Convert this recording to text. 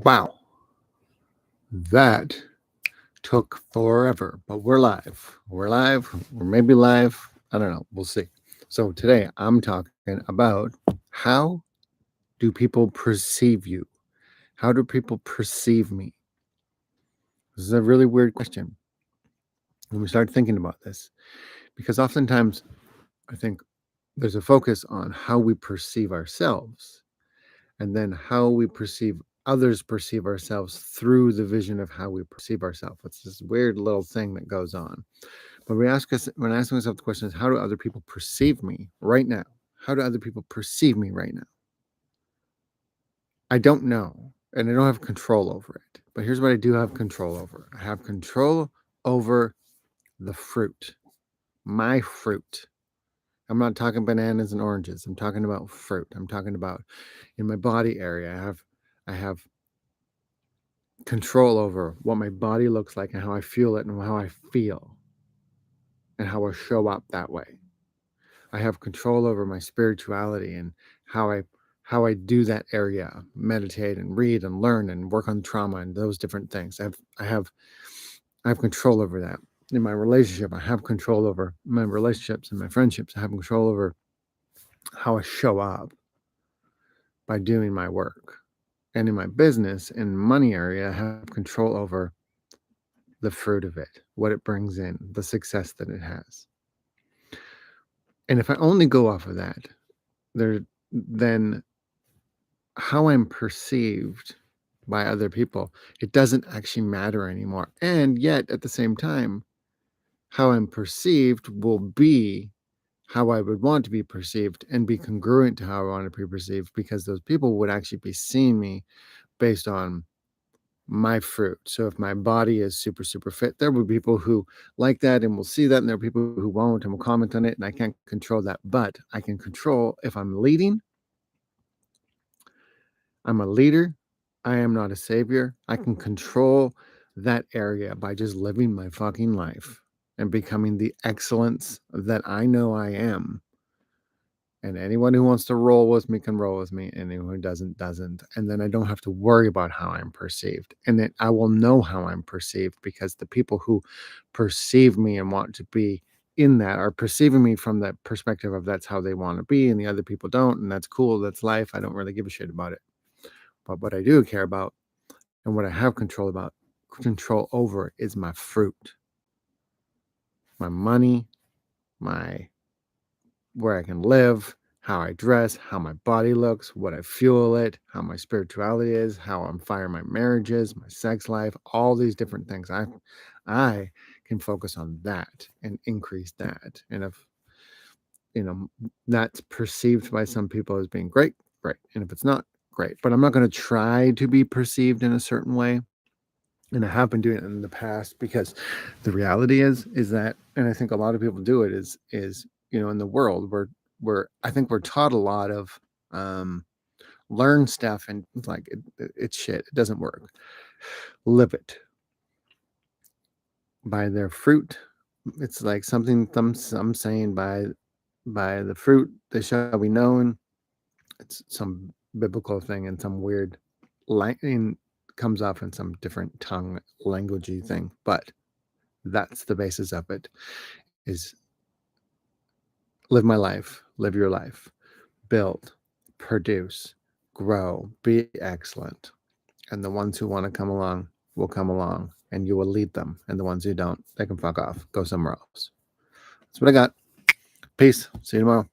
Wow, that took forever, but we're live. We're live. We're maybe live. I don't know. We'll see. So today I'm talking about how do people perceive you? How do people perceive me? This is a really weird question when we start thinking about this, because oftentimes I think there's a focus on how we perceive ourselves and then how we perceive others perceive ourselves through the vision of how we perceive ourselves. It's this weird little thing that goes on. But when asking myself the question is, how do other people perceive me right now? How do other people perceive me right now? I don't know, and I don't have control over it. But here's what I do have control over. I have control over the fruit, my fruit. I'm not talking bananas and oranges. I'm talking about fruit. I'm talking about in my body area. I have control over what my body looks like and how I feel it and how I feel and how I show up that way. I have control over my spirituality and how I do that area, meditate and read and learn and work on trauma and those different things. I have control over that. In my relationship, I have control over my relationships and my friendships. I have control over how I show up by doing my work. And in my business and money area, I have control over the fruit of it, what it brings in, the success that it has. And if I only go off of that, then how I'm perceived by other people, it doesn't actually matter anymore. And yet at the same time, how I'm perceived will be how I would want to be perceived and be congruent to how I want to be perceived, because those people would actually be seeing me based on my fruit. So if my body is super, super fit, there will be people who like that and will see that, and there are people who won't and will comment on it, and I can't control that. But I can control if I'm leading. I'm a leader. I am not a savior. I can control that area by just living my fucking life and becoming the excellence that I know I am. And anyone who wants to roll with me can roll with me. Anyone who doesn't, doesn't. And then I don't have to worry about how I'm perceived. And then I will know how I'm perceived, because the people who perceive me and want to be in that are perceiving me from that perspective of that's how they want to be. And the other people don't. And that's cool. That's life. I don't really give a shit about it. But what I do care about and what I have control over is my fruit, my money, my where I can live, how I dress, how my body looks, what I fuel it, how my spirituality is, how I'm firing my marriages, my sex life, all these different things. I can focus on that and increase that. And if that's perceived by some people as being great, great. And if it's not, great. But I'm not going to try to be perceived in a certain way. And I have been doing it in the past, because the reality is that, and I think a lot of people do it, is in the world I think we're taught a lot of learn stuff, and it's like it's shit. It doesn't work. Live it. By their fruit. It's like something some saying, by the fruit they shall be known. It's some biblical thing, and some weird line comes off in some different tongue languagey thing, but that's the basis of it, is live my life, live your life, build, produce, grow, be excellent. And the ones who want to come along will come along, and you will lead them. And the ones who don't, they can fuck off, go somewhere else. That's what I got. Peace. See you tomorrow.